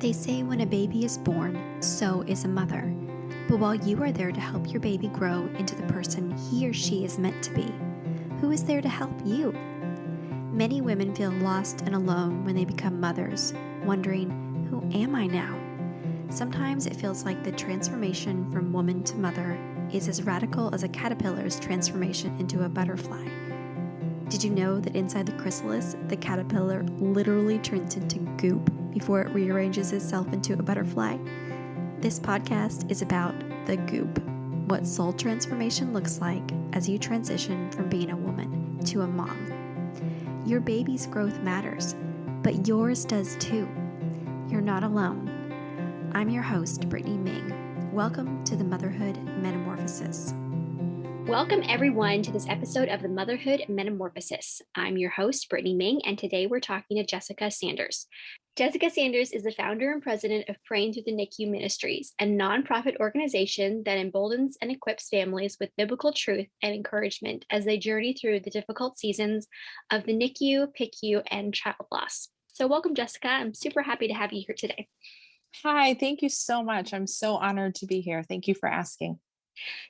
They say when a baby is born, so is a mother. But while you are there to help your baby grow into the person he or she is meant to be, who is there to help you? Many women feel lost and alone when they become mothers, wondering, who am I now? Sometimes it feels like the transformation from woman to mother is as radical as a caterpillar's transformation into a butterfly. Did you know that inside the chrysalis, the caterpillar literally turns into goop before it rearranges itself into a butterfly? This podcast is about the goop, what soul transformation looks like as you transition from being a woman to a mom. Your baby's growth matters, but yours does too. You're not alone. I'm your host, Brittany Ming. Welcome to the Motherhood Metamorphosis. Welcome everyone to this episode of the Motherhood Metamorphosis. I'm your host, Brittany Ming, and today we're talking to Jessika Sanders. Jessika Sanders is the founder and president of Praying Through the NICU Ministries, a nonprofit organization that emboldens and equips families with biblical truth and encouragement as they journey through the difficult seasons of the NICU, PICU, and child loss. So welcome, Jessika. I'm super happy to have you here today. Hi, thank you so much. I'm so honored to be here. Thank you for asking.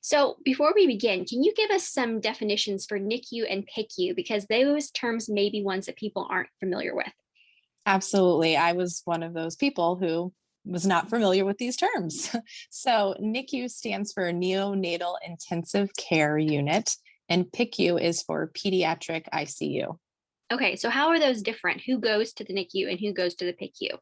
So before we begin, can you give us some definitions for NICU and PICU? Because those terms may be ones that people aren't familiar with. Absolutely. I was one of those people who was not familiar with these terms. So NICU stands for Neonatal Intensive Care Unit, and PICU is for Pediatric ICU. Okay, so how are those different? Who goes to the NICU and who goes to the PICU?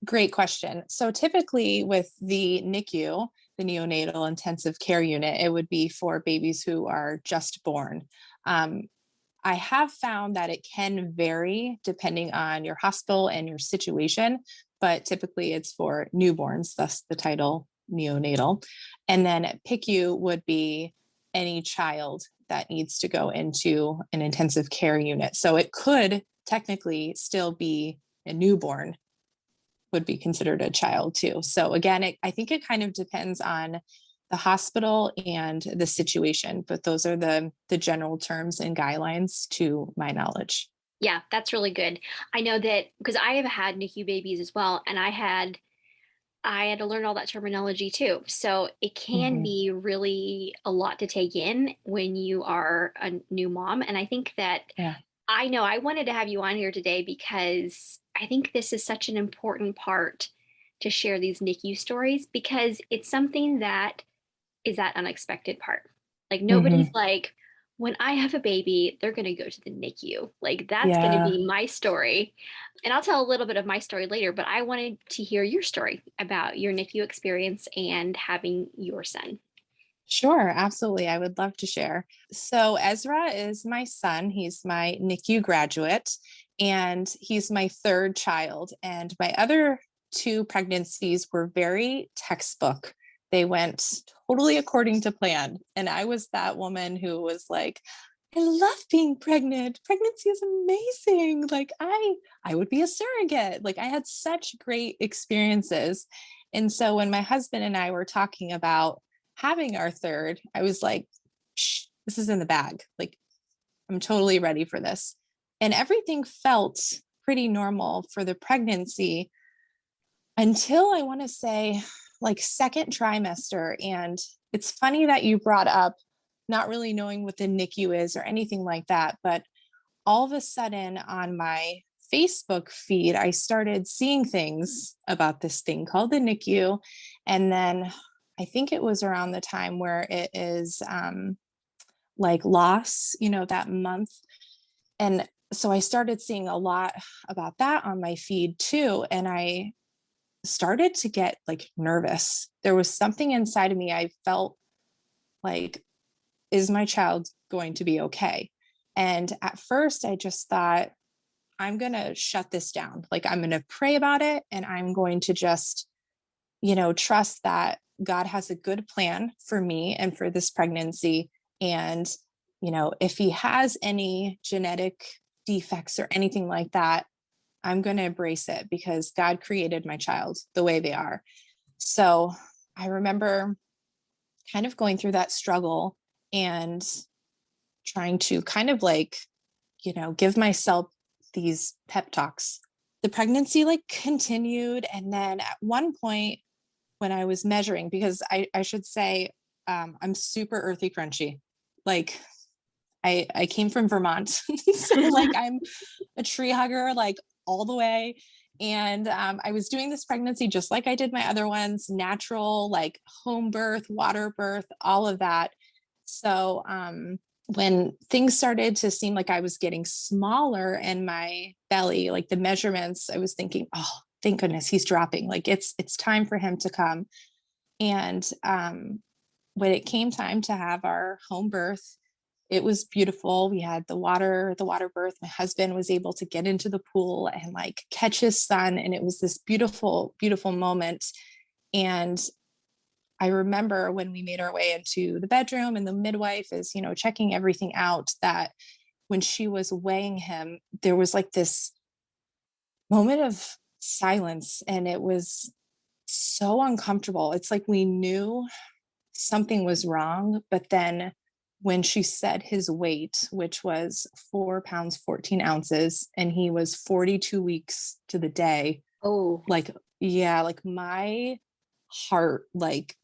Great question. So typically with the NICU, the Neonatal Intensive Care Unit, it would be for babies who are just born. I have found that it can vary depending on your hospital and your situation, but typically it's for newborns, thus the title neonatal. And then PICU would be any child that needs to go into an intensive care unit. So it could technically still be a newborn would be considered a child too. So again, I think it kind of depends on the hospital and the situation, but those are the general terms and guidelines to my knowledge. Yeah, that's really good. I know that because I have had NICU babies as well, and I had to learn all that terminology too. So it can be really a lot to take in when you are a new mom. And I think that I know I wanted to have you on here today because I think this is such an important part to share these NICU stories, because it's something that is that unexpected part. Like nobody's like, when I have a baby, they're going to go to the NICU. Like that's going to be my story. And I'll tell a little bit of my story later, but I wanted to hear your story about your NICU experience and having your son. Sure, absolutely. I would love to share. So Ezra is my son. He's my NICU graduate, and he's my third child. And my other two pregnancies were very textbook. They went totally according to plan. And I was that woman who was like, I love being pregnant. Pregnancy is amazing. Like I would be a surrogate. Like I had such great experiences. And so when my husband and I were talking about having our third, I was like, this is in the bag. Like, I'm totally ready for this. And everything felt pretty normal for the pregnancy until I want to say like second trimester. And it's funny that you brought up not really knowing what the NICU is or anything like that. But all of a sudden on my Facebook feed, I started seeing things about this thing called the NICU. And then I think it was around the time where it is like loss, that month. And so I started seeing a lot about that on my feed too. And I started to get like nervous. There was something inside of me. I felt like, is my child going to be okay? And at first I just thought, I'm going to shut this down. Like I'm going to pray about it. And I'm going to just, trust that God has a good plan for me and for this pregnancy. And, if he has any genetic defects or anything like that, I'm going to embrace it because God created my child the way they are. So I remember kind of going through that struggle and trying to kind of like, give myself these pep talks. the pregnancy like continued. And then at one point when I was measuring, because I should say, I'm super earthy crunchy. Like I came from Vermont. So like I'm a tree hugger, like all the way. And I was doing this pregnancy just like I did my other ones, natural, like home birth, water birth, all of that. So when things started to seem like I was getting smaller in my belly, like the measurements, I was thinking, oh, thank goodness he's dropping. Like it's time for him to come. And when it came time to have our home birth, it was beautiful. We had the water birth. My husband was able to get into the pool and like catch his son. And it was this beautiful, beautiful moment. And I remember when we made our way into the bedroom and the midwife is, checking everything out, that when she was weighing him, there was like this moment of silence, and it was so uncomfortable. It's like we knew something was wrong, but then when she said his weight, which was 4 pounds, 14 ounces, and he was 42 weeks to the day. Oh, like, yeah, like my heart like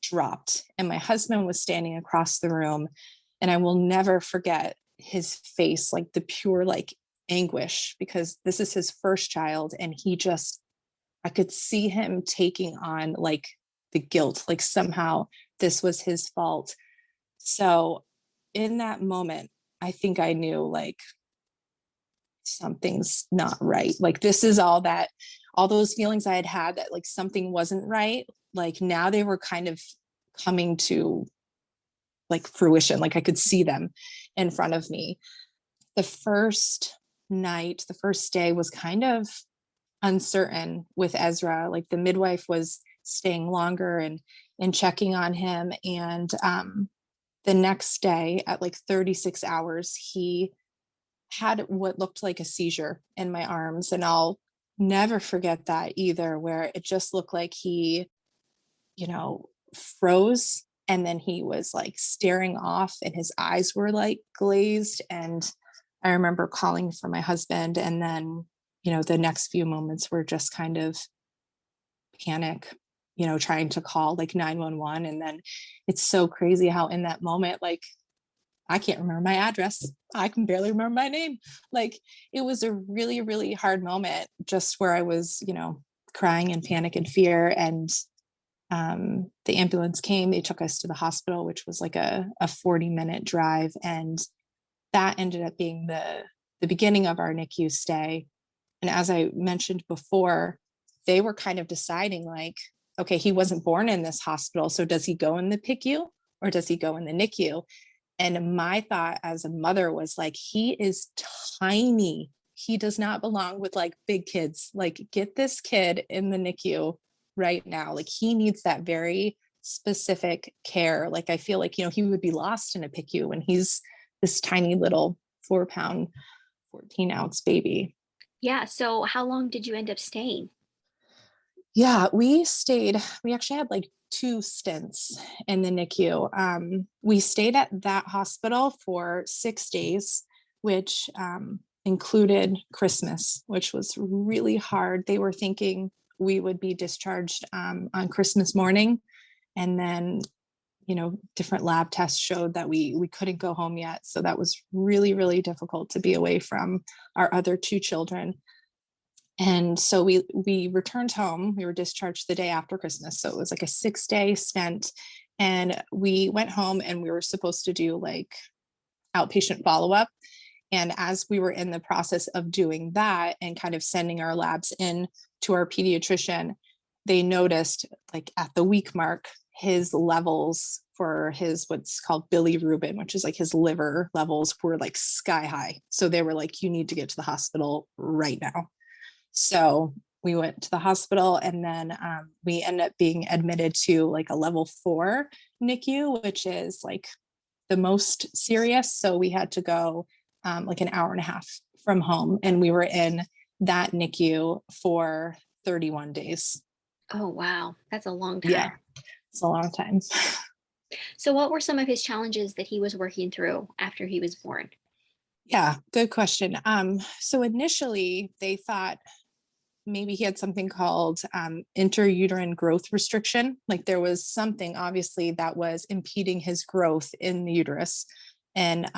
dropped, and my husband was standing across the room, and I will never forget his face, like the pure like anguish, because this is his first child. And I could see him taking on like the guilt, like somehow this was his fault. So in that moment, I think I knew like something's not right. Like this is all those feelings I had that like something wasn't right. Like now they were kind of coming to like fruition. Like I could see them in front of me. The first day was kind of uncertain with Ezra. Like the midwife was staying longer and checking on him. And the next day at like 36 hours, he had what looked like a seizure in my arms. And I'll never forget that either, where it just looked like he, froze. And then he was like staring off and his eyes were like glazed. And I remember calling for my husband. And then, the next few moments were just kind of panic, trying to call like 911. And then it's so crazy how in that moment, like, I can't remember my address. I can barely remember my name. Like it was a really, really hard moment, just where I was, crying in panic and fear. And the ambulance came, they took us to the hospital, which was like a 40-minute drive. And that ended up being the beginning of our NICU stay. And as I mentioned before, they were kind of deciding like, okay, he wasn't born in this hospital. So does he go in the PICU or does he go in the NICU? And my thought as a mother was like, he is tiny. He does not belong with like big kids. Like get this kid in the NICU right now. Like he needs that very specific care. Like I feel like, he would be lost in a PICU when he's this tiny little 4 pound, 14 ounce baby. yeah. So how long did you end up staying? Yeah, we actually had like 2 stints in the NICU. We stayed at that hospital for 6 days, which included Christmas, which was really hard. They were thinking we would be discharged on Christmas morning. And then, different lab tests showed that we couldn't go home yet. So that was really, really difficult to be away from our other 2 children. And so we returned home. We were discharged the day after Christmas. So it was like a 6-day stint. And we went home and we were supposed to do like outpatient follow-up. And as we were in the process of doing that and kind of sending our labs in to our pediatrician, they noticed like at the week mark, his levels for his what's called bilirubin, which is like his liver levels, were like sky high. So they were like, you need to get to the hospital right now. So we went to the hospital, and then we ended up being admitted to like a level 4 NICU, which is like the most serious. So we had to go like an hour and a half from home, and we were in that NICU for 31 days. Oh, wow. That's a long time. Yeah, it's a long time. So what were some of his challenges that he was working through after he was born? Yeah, good question. So initially they thought maybe he had something called intrauterine growth restriction. Like there was something obviously that was impeding his growth in the uterus. And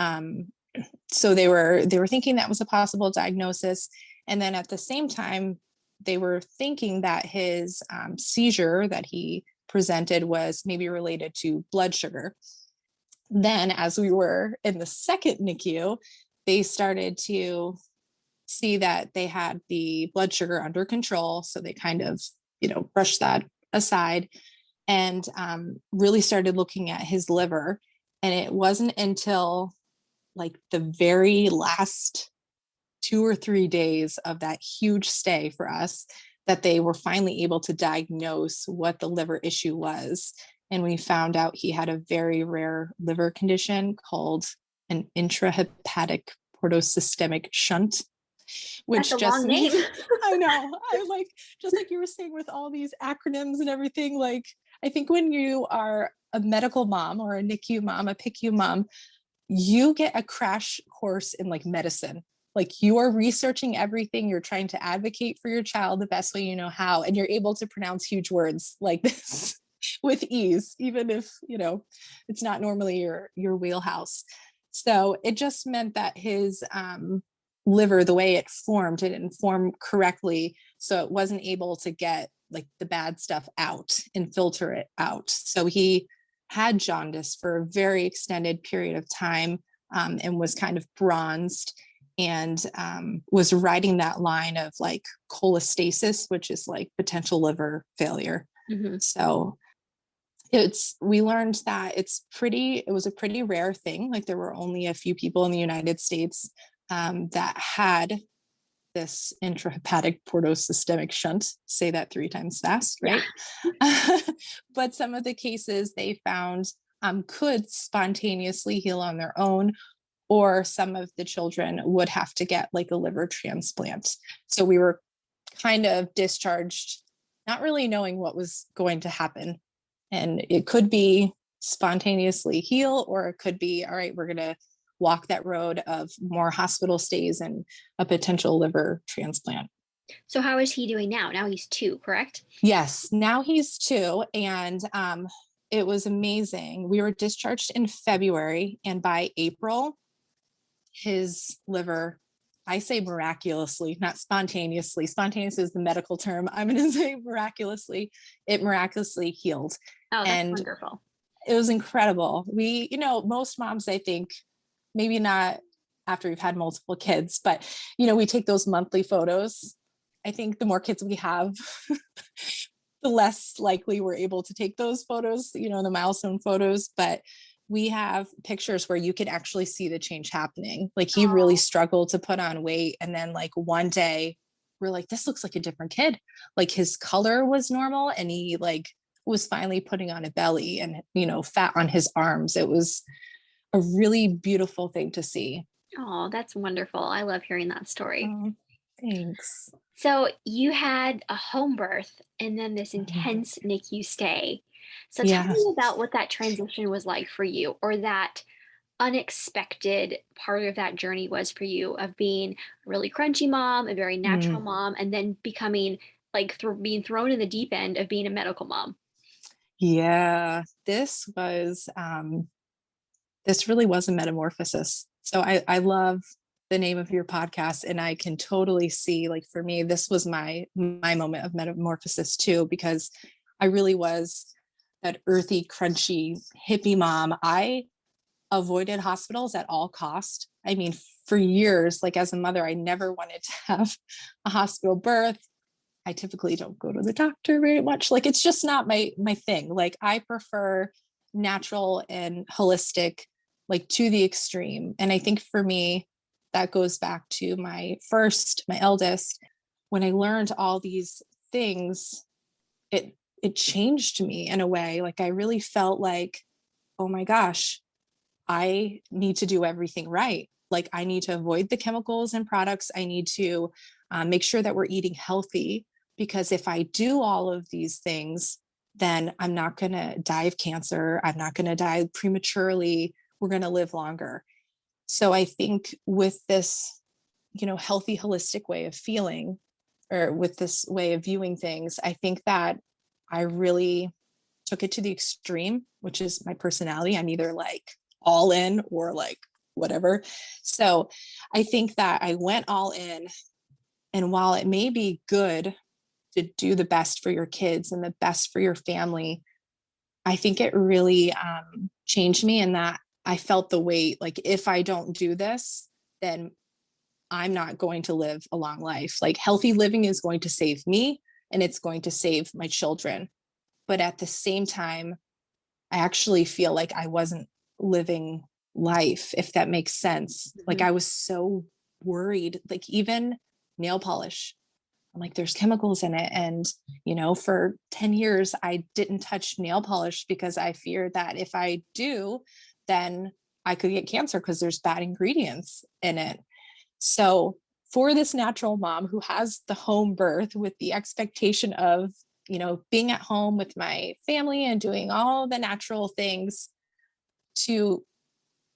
so they were thinking that was a possible diagnosis. And then at the same time, they were thinking that his seizure that he presented was maybe related to blood sugar. Then as we were in the second NICU, they started to see that they had the blood sugar under control. So they kind of, brushed that aside and really started looking at his liver. And it wasn't until like the very last 2 or 3 days of that huge stay for us that they were finally able to diagnose what the liver issue was. And we found out he had a very rare liver condition called an intrahepatic portosystemic shunt, which That's a just long means, name. I know, I like, just like you were saying with all these acronyms and everything, like, I think when you are a medical mom or a NICU mom, a PICU mom, you get a crash course in like medicine. Like you are researching everything. You're trying to advocate for your child the best way you know how, and you're able to pronounce huge words like this with ease, even if, it's not normally your wheelhouse. So it just meant that his liver, the way it didn't form correctly. So it wasn't able to get like the bad stuff out and filter it out. So he had jaundice for a very extended period of time and was kind of bronzed and was riding that line of like cholestasis, which is like potential liver failure. Mm-hmm. So we learned that it was a pretty rare thing. Like there were only a few people in the United States that had this intrahepatic portosystemic shunt. Say that 3 times fast, right? Yeah. But some of the cases they found could spontaneously heal on their own, or some of the children would have to get like a liver transplant. So we were kind of discharged, not really knowing what was going to happen. And it could be spontaneously heal, or it could be, all right, we're going to walk that road of more hospital stays and a potential liver transplant. So how is he doing now? Now he's 2, correct? Yes, now he's 2. And it was amazing. We were discharged in February, and by April, his liver, I say miraculously, not spontaneously. Spontaneous is the medical term. I'm going to say miraculously. It miraculously healed. Oh, that's and wonderful. It was incredible. We, most moms, I think, maybe not after we've had multiple kids, but, we take those monthly photos. I think the more kids we have, the less likely we're able to take those photos, the milestone photos. But we have pictures where you can actually see the change happening. Like he really struggled to put on weight. And then like one day we're like, this looks like a different kid. Like his color was normal and he like was finally putting on a belly and, fat on his arms. It was a really beautiful thing to see. Oh, that's wonderful. I love hearing that story. Oh, thanks. So you had a home birth and then this intense NICU stay. So tell me about what that transition was like for you, or that unexpected part of that journey was for you, of being a really crunchy mom, a very natural mom, and then becoming like being thrown in the deep end of being a medical mom. Yeah, this really was a metamorphosis. So I love the name of your podcast, and I can totally see, like, for me, this was my moment of metamorphosis too, because I really was that earthy, crunchy, hippie mom. I avoided hospitals at all cost. I mean, for years, like as a mother, I never wanted to have a hospital birth. I typically don't go to the doctor very much. Like, it's just not my thing. Like, I prefer natural and holistic, like to the extreme. And I think for me, that goes back to my eldest. When I learned all these things, it changed me in a way. Like, I really felt like, oh my gosh, I need to do everything right. Like, I need to avoid the chemicals and products. I need to make sure that we're eating healthy, because if I do all of these things, then I'm not going to die of cancer. I'm not going to die prematurely. We're going to live longer. So I think with this, healthy, holistic way of feeling, or with this way of viewing things, I think that I really took it to the extreme, which is my personality. I'm either like all in or like whatever. So I think that I went all in. And while it may be good to do the best for your kids and the best for your family, I think it really changed me in that I felt the weight. Like, if I don't do this, then I'm not going to live a long life. Like, healthy living is going to save me and it's going to save my children. But at the same time, I actually feel like I wasn't living life, if that makes sense. Like, I was so worried, like even nail polish. I'm like, there's chemicals in it. And, for 10 years, I didn't touch nail polish because I feared that if I do, then I could get cancer because there's bad ingredients in it. So for this natural mom who has the home birth with the expectation of, being at home with my family and doing all the natural things, to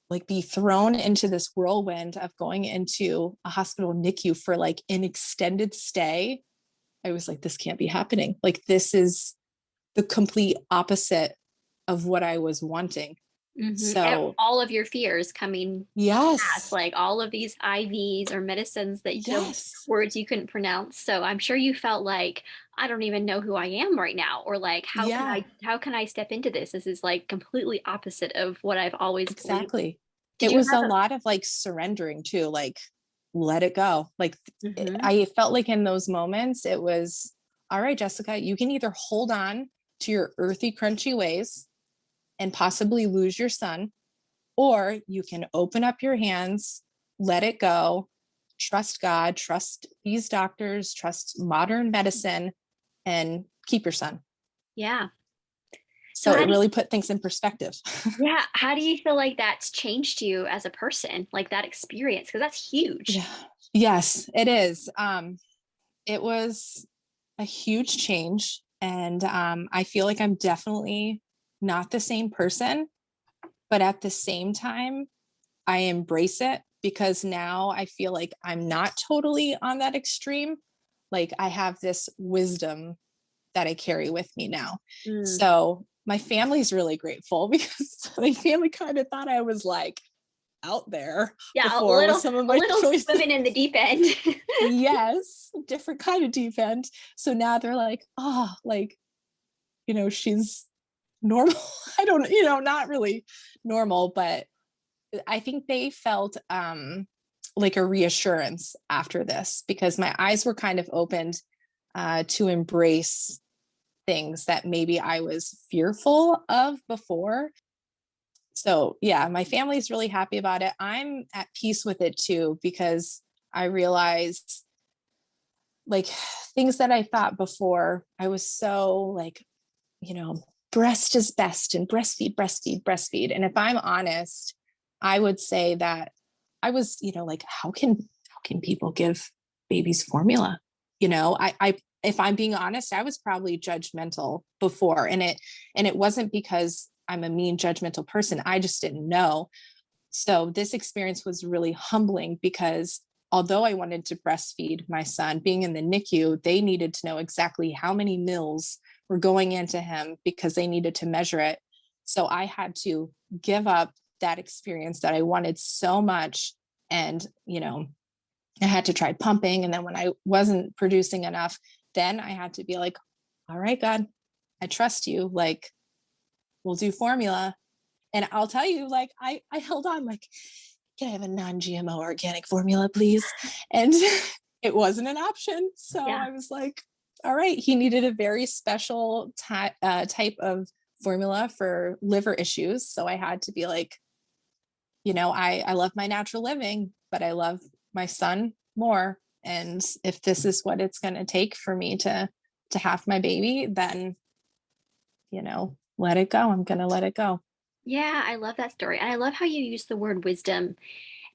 like be thrown into this whirlwind of going into a hospital NICU for like an extended stay, I was like, this can't be happening. Like, this is the complete opposite of what I was wanting. So and all of your fears coming yes, like all of these IVs or medicines that yes, words you couldn't pronounce. So I'm sure you felt like, I don't even know who I am right now, or like, yeah, how can I step into this? This is like completely opposite of what I've always believed. exactly. Did It you was have a lot of like surrendering too, like, let it go. Like, Mhm. I felt like in those moments, it was, all right, Jessika, you can either hold on to your earthy, crunchy ways and possibly lose your son, or you can open up your hands, let it go, trust God, trust these doctors, trust modern medicine, and keep your son. Yeah. So So it really put things in perspective. how do you feel like that's changed you as a person, like that experience? Because that's huge. Yeah. Yes, it is. It was a huge change. And I feel like I'm definitely not the same person, but at the same time, I embrace it because now I feel like I'm not totally on that extreme. Like, I have this wisdom that I carry with me now. Mm. So my family's really grateful because my family kind of thought I was like out there Yeah, before with some of a my little choices. swimming in the deep end. Yes, different kind of deep end. So now they're like, oh, like, she's normal. I don't, not really normal, but I think they felt like a reassurance after this because my eyes were kind of opened to embrace things that maybe I was fearful of before. So yeah, my family's really happy about it. I'm at peace with it too, because I realized like things that I thought before, I was so like, breast is best and breastfeed, breastfeed, breastfeed. And if I'm honest, I would say that I was, like, how can people give babies formula? If I'm being honest, I was probably judgmental before. And it wasn't because I'm a mean, judgmental person. I just didn't know. So this experience was really humbling because although I wanted to breastfeed my son, being in the NICU, they needed to know exactly how many mils were going into him because they needed to measure it. So I had to give up that experience that I wanted so much. And, I had to try pumping. And then when I wasn't producing enough, then I had to be like, all right, God, I trust you. Like, we'll do formula. And I'll tell you, like, I held on, like, can I have a non-GMO organic formula, please? And it wasn't an option. So Yeah. I was like, all right, he needed a very special type of formula for liver issues. So I had to be like, I love my natural living, but I love my son more. And if this is what it's going to take for me to have my baby, then, let it go. I'm going to let it go. Yeah, I love that story. And I love how you use the word wisdom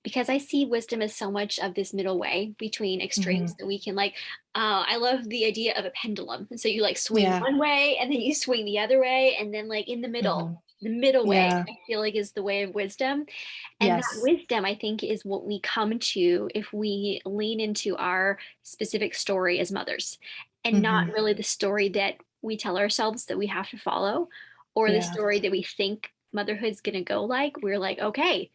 because I see wisdom as so much of this middle way between Mm-hmm. extremes that we can like. I love the idea of a pendulum. And so you like swing Yeah. one way and then you swing the other way. And then like in the Mm-hmm. middle, The middle way, Yeah. I feel like, is the way of wisdom. And that Yes. wisdom, I think, is what we come to if we lean into our specific story as mothers, and not Hmm. really the story that we tell ourselves that we have to follow, or the Yeah. story that we think motherhood's going to go like. We're like, okay,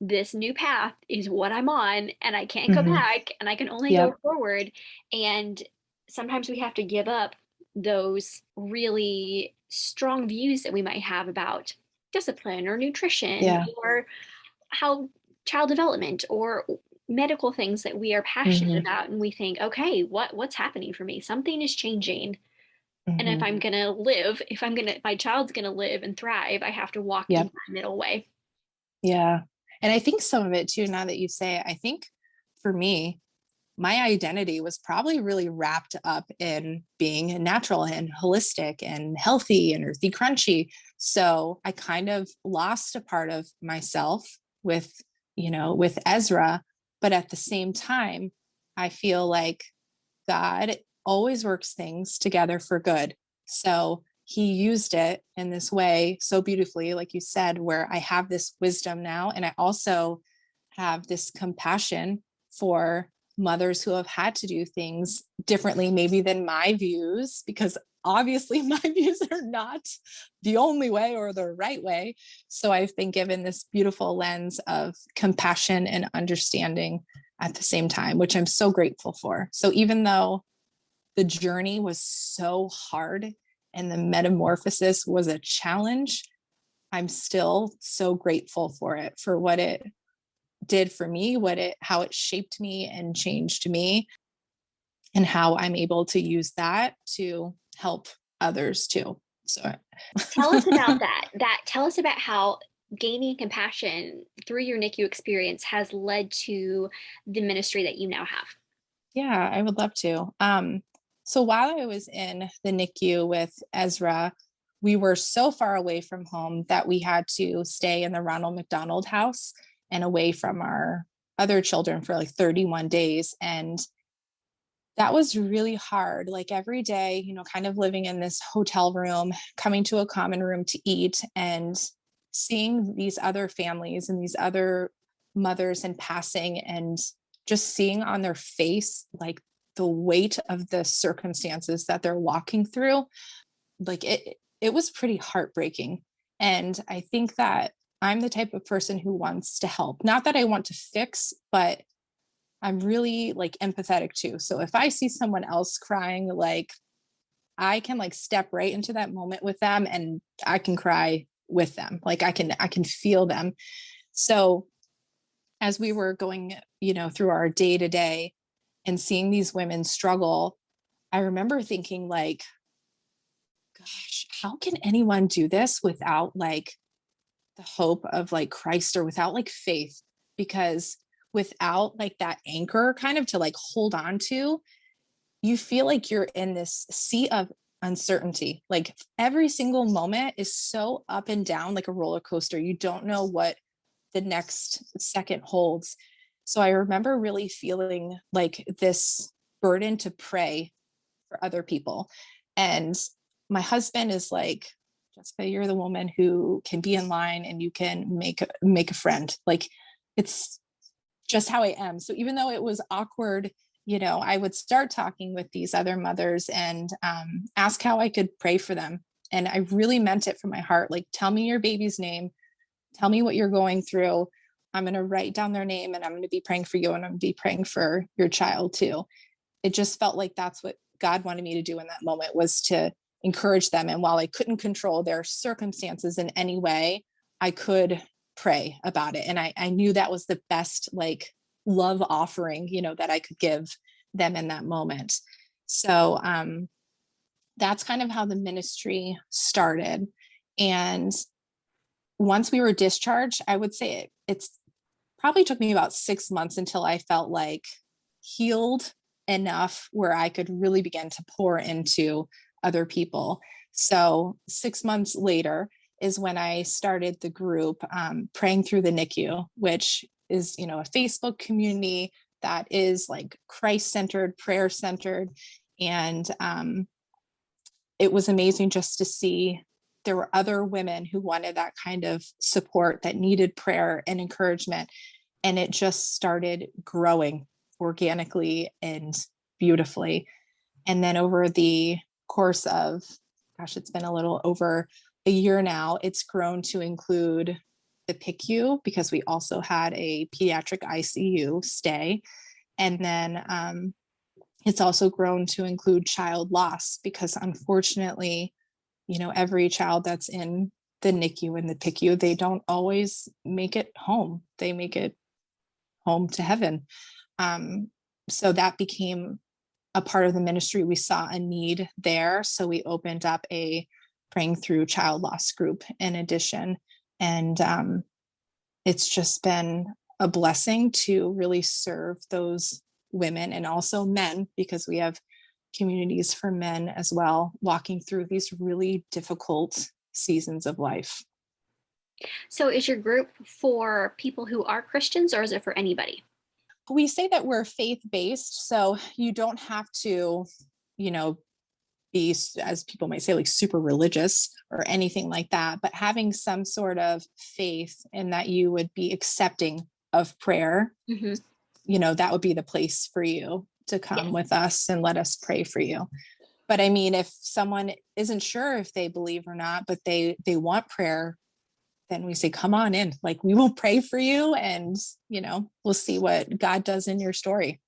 this new path is what I'm on, and I can't go Hmm. back, and I can only go Yep. forward. And sometimes we have to give up those really strong views that we might have about discipline or nutrition Yeah. or how child development or medical things that we are passionate Hmm. about, and we think, okay, what's happening for me? Something is changing. And if Hmm. I'm gonna live, if my child's gonna live and thrive, I have to walk in Yep. that middle way. Yeah. And I think some of it too, now that you say it, I think for me, my identity was probably really wrapped up in being natural and holistic and healthy and earthy crunchy. So I kind of lost a part of myself with, with Ezra. But at the same time, I feel like God always works things together for good. So he used it in this way so beautifully, like you said, where I have this wisdom now. And I also have this compassion for mothers who have had to do things differently, maybe than my views, because obviously my views are not the only way or the right way. So I've been given this beautiful lens of compassion and understanding at the same time, which I'm so grateful for. So even though the journey was so hard and the metamorphosis was a challenge, I'm still so grateful for it, for what it did for me, how it shaped me and changed me, and how I'm able to use that to help others too. So Tell us about that. Tell us about how gaining compassion through your NICU experience has led to the ministry that you now have. yeah, I would love to. So while I was in the NICU with Ezra, we were so far away from home that we had to stay in the Ronald McDonald House and away from our other children for like 31 days. And that was really hard. Like every day, kind of living in this hotel room, coming to a common room to eat, and seeing these other families and these other mothers in passing, and just seeing on their face like the weight of the circumstances that they're walking through. Like it was pretty heartbreaking. And I think that I'm the type of person who wants to help. Not that I want to fix, but I'm really like empathetic too. So if I see someone else crying, like I can like step right into that moment with them, and I can cry with them. Like I can feel them. So as we were going, through our day to day and seeing these women struggle, I remember thinking like, gosh, how can anyone do this without like the hope of like Christ, or without like faith? Because without like that anchor kind of to like hold on to, you feel like you're in this sea of uncertainty. Like every single moment is so up and down, like a roller coaster. You don't know what the next second holds. So I remember really feeling like this burden to pray for other people. And my husband is like, Jessica, you're the woman who can be in line and you can make a friend. Like it's just how I am. So even though it was awkward, I would start talking with these other mothers and ask how I could pray for them. And I really meant it from my heart. Like, tell me your baby's name. Tell me what you're going through. I'm going to write down their name, and I'm going to be praying for you, and I'm going to be praying for your child too. It just felt like that's what God wanted me to do in that moment, was to encourage them. And while I couldn't control their circumstances in any way, I could pray about it. And I knew that was the best like love offering, that I could give them in that moment. So that's kind of how the ministry started. And once we were discharged, I would say it's probably took me about 6 months until I felt like healed enough where I could really begin to pour into other people. So 6 months later is when I started the group, Praying Through the NICU, which is, a Facebook community that is like Christ-centered, prayer-centered. And it was amazing just to see there were other women who wanted that kind of support, that needed prayer and encouragement. And it just started growing organically and beautifully. And then over the course of, gosh, it's been a little over a year now, it's grown to include the PICU, because we also had a pediatric ICU stay. And then it's also grown to include child loss, because unfortunately, every child that's in the NICU and the PICU, they don't always make it home. They make it home to heaven. So that became a part of the ministry. We saw a need there. So we opened up a praying through child loss group in addition. And it's just been a blessing to really serve those women, and also men, because we have communities for men as well, walking through these really difficult seasons of life. So is your group for people who are Christians, or is it for anybody? We say that we're faith-based, so you don't have to, be, as people might say, like super religious or anything like that, but having some sort of faith in that you would be accepting of prayer, that would be the place for you to come with us and let us pray for you. But I mean, if someone isn't sure if they believe or not, but they want prayer, then we say, come on in, like we will pray for you, and, we'll see what God does in your story.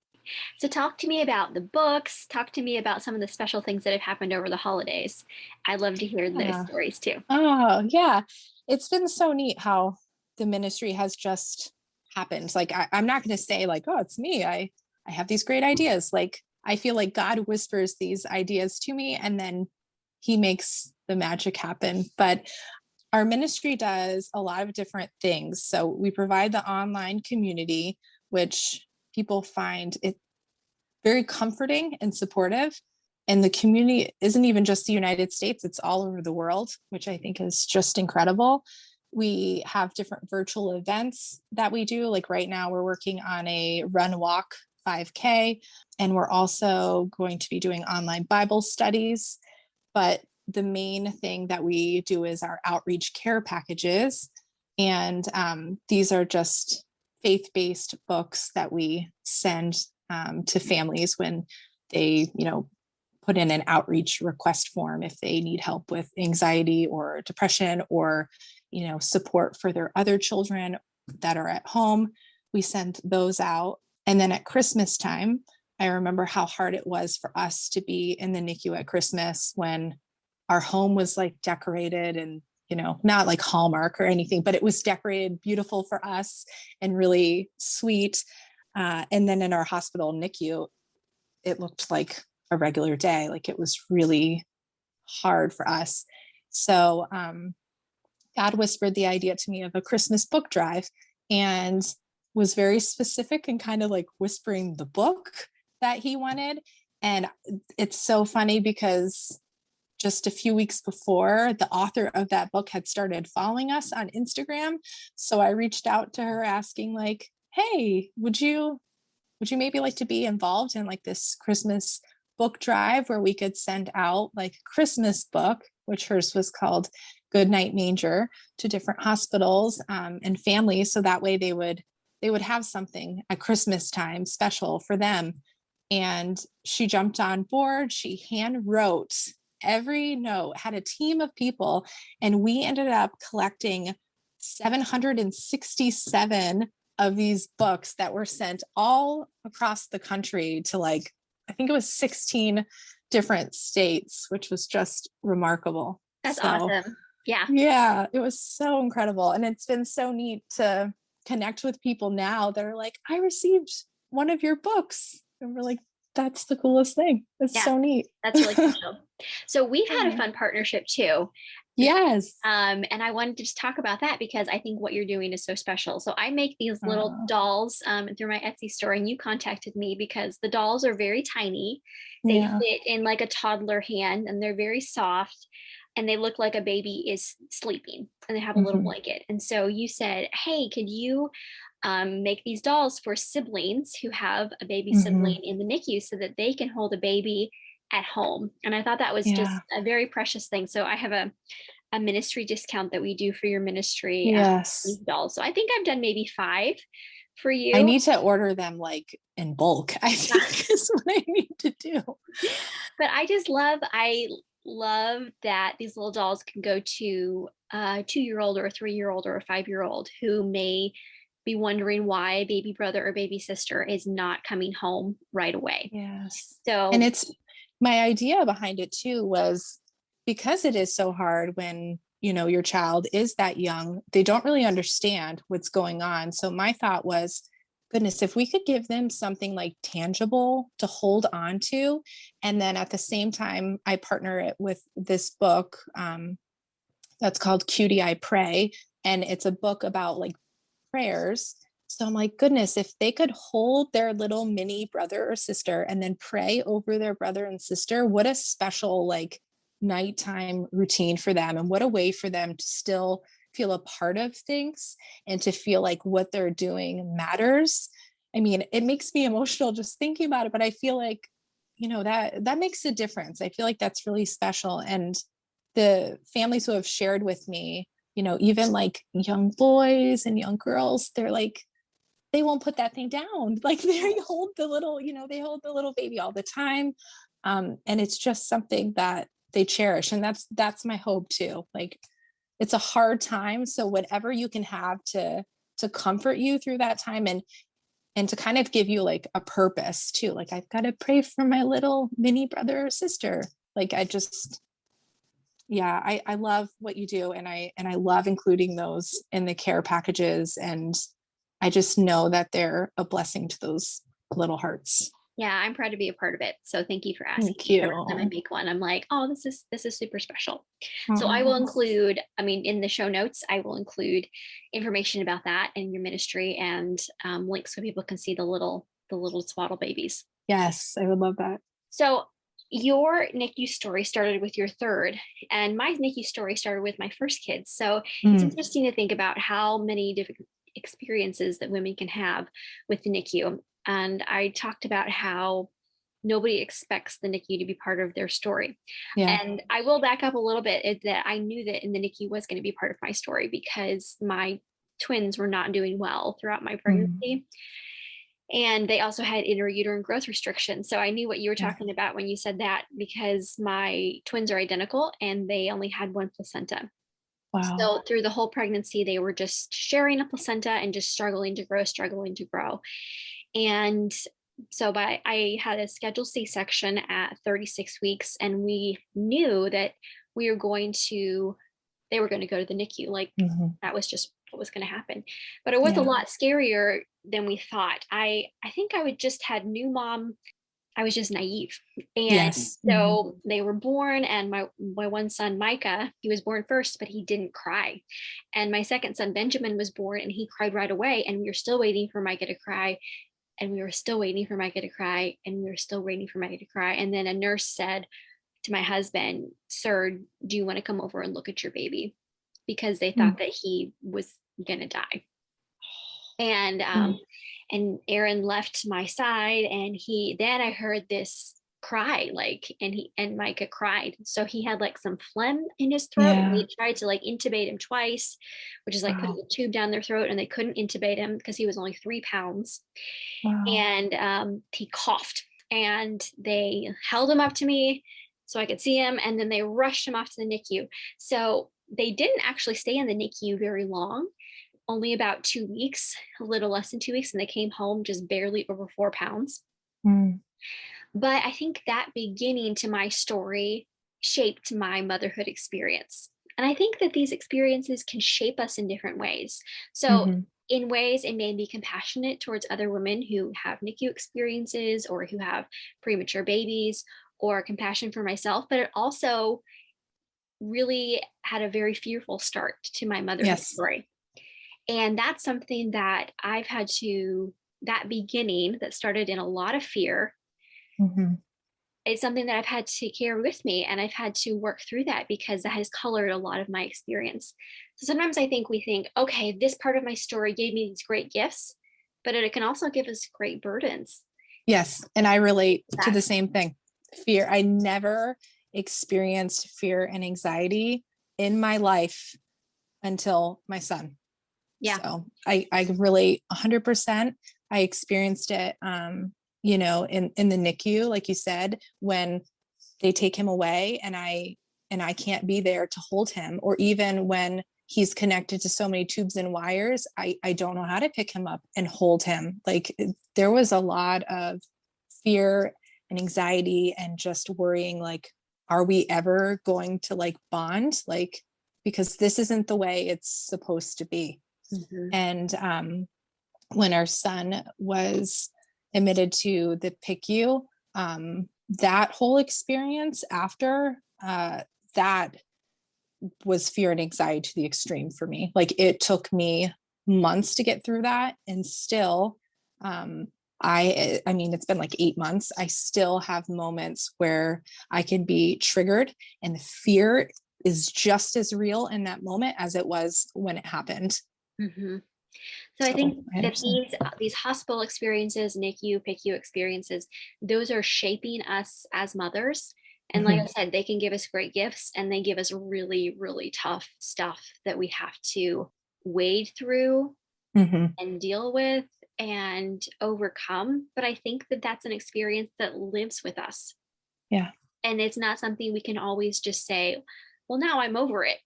So talk to me about the books, talk to me about some of the special things that have happened over the holidays. I'd love to hear those stories too. Oh yeah. It's been so neat how the ministry has just happened. Like, I'm not going to say like, oh, it's me. I have these great ideas. Like, I feel like God whispers these ideas to me, and then he makes the magic happen. But our ministry does a lot of different things. So we provide the online community, which people find it very comforting and supportive. And the community isn't even just the United States, it's all over the world, which I think is just incredible. We have different virtual events that we do. Like right now, we're working on a run walk 5K, and we're also going to be doing online Bible studies. But the main thing that we do is our outreach care packages. And these are just faith-based books that we send to families when they, put in an outreach request form if they need help with anxiety or depression, or, support for their other children that are at home. We send those out. And then at Christmas time, I remember how hard it was for us to be in the NICU at Christmas when our home was like decorated and, not like Hallmark or anything, but it was decorated beautiful for us and really sweet. And then in our hospital NICU, it looked like a regular day. Like it was really hard for us. So God whispered the idea to me of a Christmas book drive, and was very specific and kind of like whispering the book that he wanted. And it's so funny because just a few weeks before, the author of that book had started following us on Instagram. So I reached out to her asking like, hey, would you maybe like to be involved in like this Christmas book drive where we could send out like a Christmas book, which hers was called Good Night Manger, to different hospitals and families. So that way they would have something at Christmas time special for them. And she jumped on board. She hand wrote every note, had a team of people, and we ended up collecting 767 of these books that were sent all across the country to like, I think it was 16 different states, which was just remarkable. That's awesome. Yeah. Yeah, it was so incredible. And it's been so neat to connect with people now that are like, I received one of your books. And we're like, that's the coolest thing. It's so neat. That's really cool. So we've had a fun partnership too. Yes. And I wanted to just talk about that because I think what you're doing is so special. So I make these little dolls through my Etsy store, and you contacted me because the dolls are very tiny. They fit in like a toddler hand, and they're very soft, and they look like a baby is sleeping, and they have a little blanket. And so you said, hey, could you make these dolls for siblings who have a baby sibling in the NICU so that they can hold a baby at home? And I thought that was just a very precious thing. So I have a a ministry discount that we do for your ministry. Yes. These dolls. So I think I've done maybe 5 for you. I need to order them like in bulk, I think is what I need to do. But I love that these little dolls can go to a 2-year-old or a 3-year-old or a 5-year-old who may be wondering why baby brother or baby sister is not coming home right away. Yes. So, and it's my idea behind it too was because it is so hard when, you know, your child is that young, they don't really understand what's going on. So my thought was, goodness, if we could give them something like tangible to hold on to. And then at the same time, I partner it with this book that's called Cutie I Pray. And it's a book about like prayers. So I'm like, goodness, if they could hold their little mini brother or sister and then pray over their brother and sister, what a special like nighttime routine for them. And what a way for them to still feel a part of things and to feel like what they're doing matters. I mean, it makes me emotional just thinking about it, but I feel like, you know, that makes a difference. I feel like that's really special. And the families who have shared with me, you know, even like young boys and young girls, they're like, they won't put that thing down. Like they hold the little, you know, they hold the little baby all the time. And it's just something that they cherish. And that's my hope too. Like it's a hard time. So whatever you can have to comfort you through that time and to kind of give you like a purpose too. Like I've got to pray for my little mini brother or sister. Like I just, yeah, I love what you do. And I love including those in the care packages. And I just know that they're a blessing to those little hearts. yeah, I'm proud to be a part of it. So thank you for asking. Thank you. Every time I make one, I'm like, oh, this is super special. So I will include, I mean, in the show notes, I will include information about that and your ministry and links so people can see the little swaddle babies. Yes, I would love that. So your NICU story started with your third, and my NICU story started with my first kids. So it's interesting to think about how many different experiences that women can have with the NICU. And I talked about how nobody expects the NICU to be part of their story. Yeah. And I will back up a little bit that I knew that in the NICU was going to be part of my story because my twins were not doing well throughout my pregnancy. And they also had intrauterine growth restrictions. So I knew what you were talking about when you said that because my twins are identical and they only had 1 placenta. Wow. So through the whole pregnancy, they were just sharing a placenta and just struggling to grow. And so I had a scheduled C-section at 36 weeks, and we knew that they were going to go to the NICU. Like that was just what was going to happen. But it was a lot scarier than we thought. I think I would just had new mom. I was just naive. And so they were born, and my one son, Micah, he was born first, but he didn't cry. And my second son, Benjamin, was born and he cried right away. And we were still waiting for Micah to cry. And we were still waiting for Micah to cry. And we were still waiting for Micah to cry. And then a nurse said to my husband, "Sir, do you want to come over and look at your baby?" Because they thought that he was going to die. And Aaron left my side, and then I heard this cry, like, and Micah cried. So he had like some phlegm in his throat. And they tried to like intubate him twice, which is like putting a tube down their throat, and they couldn't intubate him because he was only 3 pounds. And he coughed, and they held him up to me so I could see him, and then they rushed him off to the NICU. So they didn't actually stay in the NICU very long, only about 2 weeks, a little less than 2 weeks, and they came home just barely over 4 pounds. But I think that beginning to my story shaped my motherhood experience. And I think that these experiences can shape us in different ways. So in ways, it made me compassionate towards other women who have NICU experiences or who have premature babies, or compassion for myself, but it also really had a very fearful start to my motherhood story. And that's something that I've had to, that beginning that started in a lot of fear, it's something that I've had to carry with me, and I've had to work through that because that has colored a lot of my experience. So sometimes I think we think, okay, this part of my story gave me these great gifts, but it can also give us great burdens. Yes. And I relate to the same thing. Fear. I never experienced fear and anxiety in my life until my son. Yeah. So I relate 100%. I experienced it, you know, in the NICU, like you said, when they take him away and I can't be there to hold him, or even when he's connected to so many tubes and wires, I don't know how to pick him up and hold him. Like there was a lot of fear and anxiety and just worrying, like, are we ever going to like bond? Like, because this isn't the way it's supposed to be. Mm-hmm. And when our son was admitted to the PICU, that whole experience after that was fear and anxiety to the extreme for me. Like it took me months to get through that, and still, I mean, it's been like 8 months. I still have moments where I can be triggered, and the fear is just as real in that moment as it was when it happened. Mm-hmm. So I think I that these hospital experiences, NICU, PICU experiences, those are shaping us as mothers. And like I said, they can give us great gifts, and they give us really, really tough stuff that we have to wade through and deal with and overcome. But I think that that's an experience that lives with us. Yeah. And it's not something we can always just say, well, now I'm over it.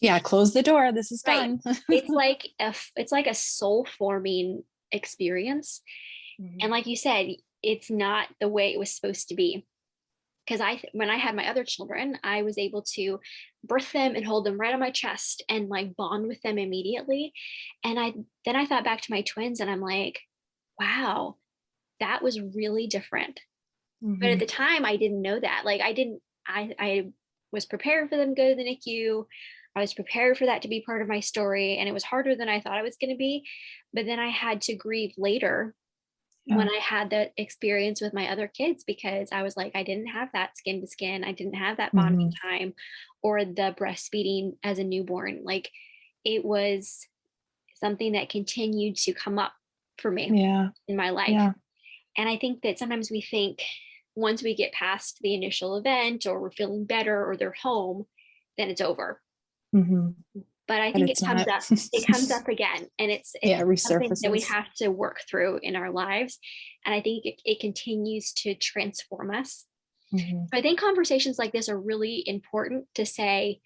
Yeah, close the door. This is done. It's like a soul forming experience. And like you said, it's not the way it was supposed to be. Because when I had my other children, I was able to birth them and hold them right on my chest and like bond with them immediately. And then I thought back to my twins, and I'm like, wow, that was really different. But at the time, I didn't know that. Like I was prepared for them to go to the NICU. I was prepared for that to be part of my story, and it was harder than I thought it was going to be. But then I had to grieve later when I had that experience with my other kids, because I was like, I didn't have that skin to skin. I didn't have that bonding time or the breastfeeding as a newborn. Like it was something that continued to come up for me in my life. Yeah. And I think that sometimes we think once we get past the initial event, or we're feeling better, or they're home, then it's over. But I think it comes up again, and it's something that we have to work through in our lives. And I think it continues to transform us. I think conversations like this are really important to say,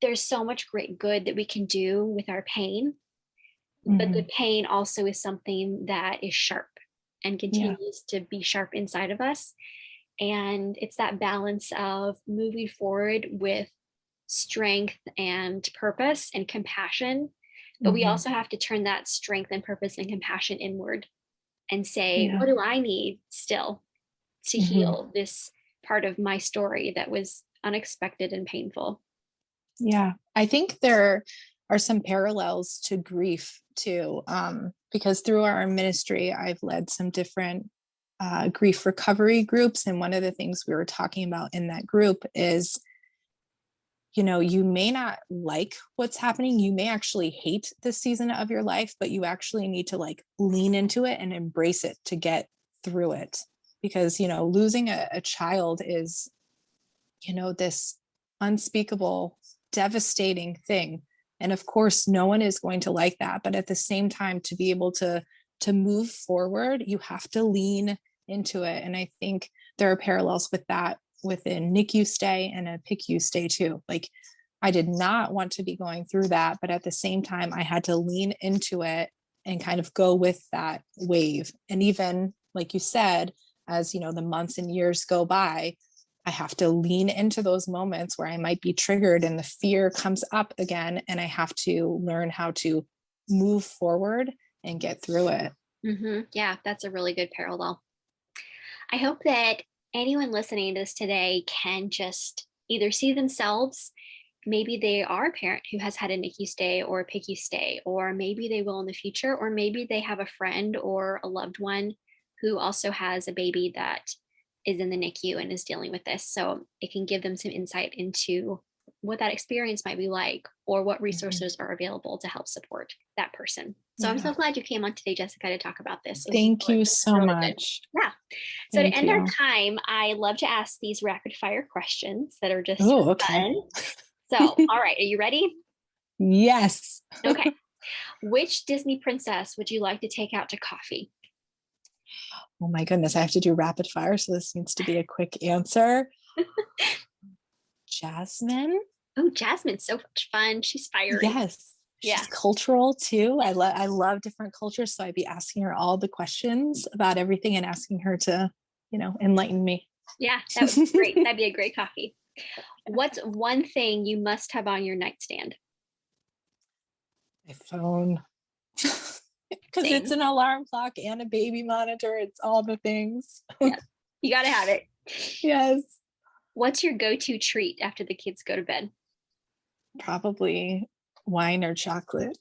there's so much great good that we can do with our pain, but the pain also is something that is sharp and continues to be sharp inside of us. And it's that balance of moving forward with strength and purpose and compassion, but we also have to turn that strength and purpose and compassion inward and say, what do I need still to heal this part of my story that was unexpected and painful? Yeah, I think there are some parallels to grief too, because through our ministry, I've led some different grief recovery groups. And one of the things we were talking about in that group is, you know, you may not like what's happening. You may actually hate this season of your life, but you actually need to like lean into it and embrace it to get through it. Because, you know, losing a child is, you know, this unspeakable, devastating thing. And of course, no one is going to like that. But at the same time, to be able to move forward, you have to lean into it. And I think there are parallels with that within NICU stay and a PICU stay too. Like I did not want to be going through that, but at the same time, I had to lean into it and kind of go with that wave. And even like you said, as you know, the months and years go by, I have to lean into those moments where I might be triggered and the fear comes up again. And I have to learn how to move forward and get through it. Yeah, that's a really good parallel. I hope that anyone listening to this today can just either see themselves, maybe they are a parent who has had a NICU stay or a PICU stay, or maybe they will in the future, or maybe they have a friend or a loved one who also has a baby that is in the NICU and is dealing with this. So it can give them some insight into what that experience might be like, or what resources are available to help support that person. So I'm so glad you came on today, Jessika, to talk about this. Thank you so much. Yeah. So to end our time, I love to ask these rapid fire questions that are just fun. So, all right, are you ready? Yes. Okay. Which Disney princess would you like to take out to coffee? Oh my goodness, I have to do rapid fire, so this needs to be a quick answer. Jasmine? Oh, Jasmine's so much fun. She's fiery. Yes. Yeah. She's cultural too. I love different cultures. So I'd be asking her all the questions about everything and asking her to, enlighten me. Yeah, that would be great. That'd be a great coffee. What's one thing you must have on your nightstand? My phone. Because Same. it's an alarm clock and a baby monitor. It's all the things. Yeah, you got to have it. Yes. What's your go-to treat after the kids go to bed? Probably wine or chocolate.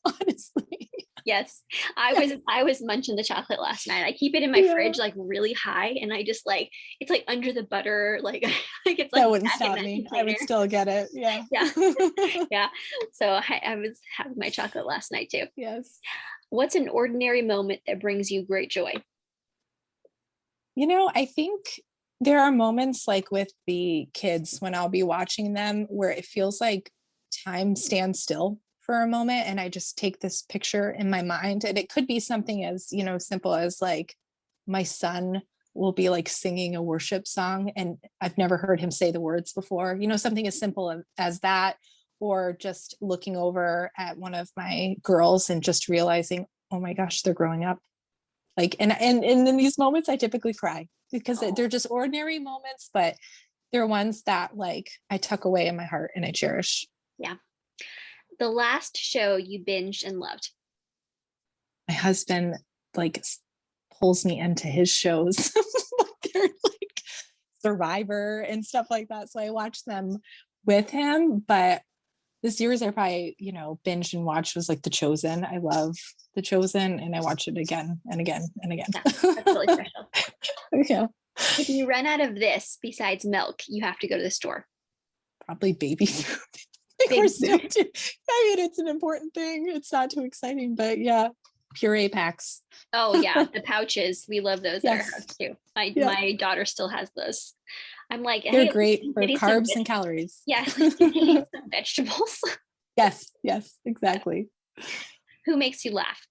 Honestly. Yes. I was munching the chocolate last night. I keep it in my fridge like really high, and I just it's like under the butter, like it's like that wouldn't stop me. I would still get it. Yeah. Yeah. Yeah. So I was having my chocolate last night too. Yes. What's an ordinary moment that brings you great joy? I think there are moments like with the kids when I'll be watching them where it feels like time stands still for a moment, and I just take this picture in my mind, and it could be something as simple as like my son will be like singing a worship song and I've never heard him say the words before, something as simple as that, or just looking over at one of my girls and just realizing, oh my gosh, they're growing up. Like, and in these moments I typically cry because they're just ordinary moments, but they're ones that like I tuck away in my heart and I cherish. Yeah. The last show you binged and loved? My husband like pulls me into his shows. They're like Survivor and stuff like that. So I watch them with him. But the series I probably, binged and watched was like The Chosen. I love The Chosen, and I watch it again and again and again. Yeah, that's really special. Yeah. If you run out of this besides milk, you have to go to the store. Probably baby food. It's an important thing. It's not too exciting, but yeah, puree packs. Oh yeah, the pouches. We love those at our house too. My daughter still has those. I'm like, they're great for carbs and calories. Yeah, eat some vegetables. Yes, exactly. Who makes you laugh?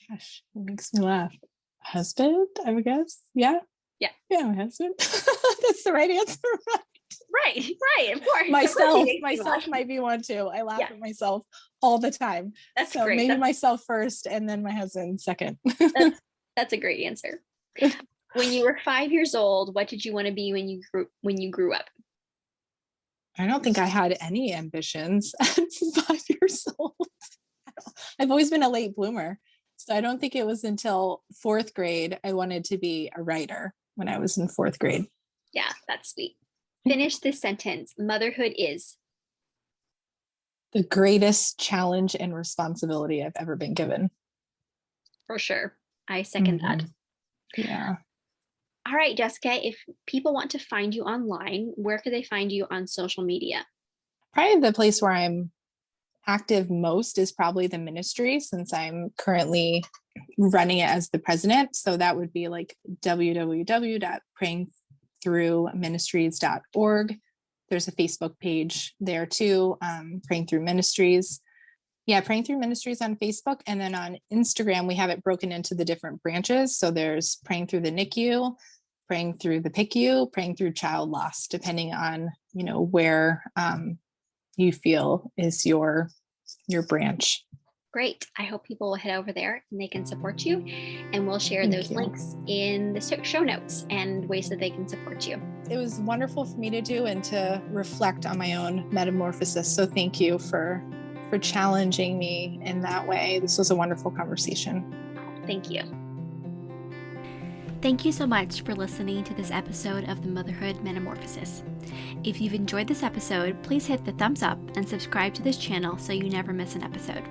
Gosh, who makes me laugh? Husband, I would guess. Yeah, my husband. That's the right answer. Right, of course. Myself might be one too. I laugh at myself all the time. That's so great. Maybe myself first and then my husband second. That's a great answer. When you were 5 years old, what did you want to be when you grew up? I don't think I had any ambitions at 5 years old. I've always been a late bloomer. So I don't think it was until 4th grade I wanted to be a writer when I was in 4th grade. Yeah, that's sweet. Finish this sentence. Motherhood is the greatest challenge and responsibility I've ever been given. For sure. I second that. Yeah. All right, Jessika, if people want to find you online, where could they find you on social media? Probably the place where I'm active most is probably the ministry, since I'm currently running it as the president. So that would be like www.prayingthroughministries.org. There's a Facebook page there too, Praying Through Ministries. Yeah, Praying Through Ministries on Facebook. And then on Instagram, we have it broken into the different branches. So there's Praying Through the NICU, Praying Through the PICU, Praying Through Child Loss, depending on, where you feel is your branch. Great. I hope people will head over there and they can support you. And we'll share those links in the show notes and ways that they can support you. It was wonderful for me to do and to reflect on my own metamorphosis. So thank you for challenging me in that way. This was a wonderful conversation. Thank you. Thank you so much for listening to this episode of the Motherhood Metamorphosis. If you've enjoyed this episode, please hit the thumbs up and subscribe to this channel so you never miss an episode.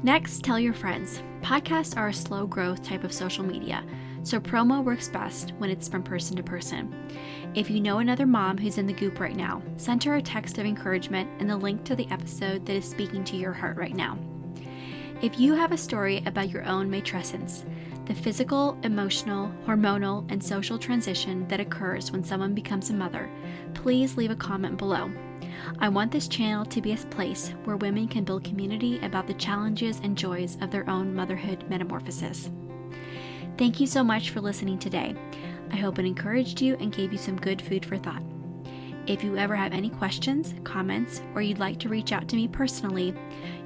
Next, tell your friends. Podcasts are a slow growth type of social media, so promo works best when it's from person to person. If you know another mom who's in the goop right now, send her a text of encouragement and the link to the episode that is speaking to your heart right now. If you have a story about your own matrescence, the physical, emotional, hormonal, and social transition that occurs when someone becomes a mother, please leave a comment below. I want this channel to be a place where women can build community about the challenges and joys of their own motherhood metamorphosis. Thank you so much for listening today. I hope it encouraged you and gave you some good food for thought. If you ever have any questions, comments, or you'd like to reach out to me personally,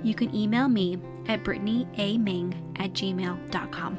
you can email me at brittanyaming@gmail.com.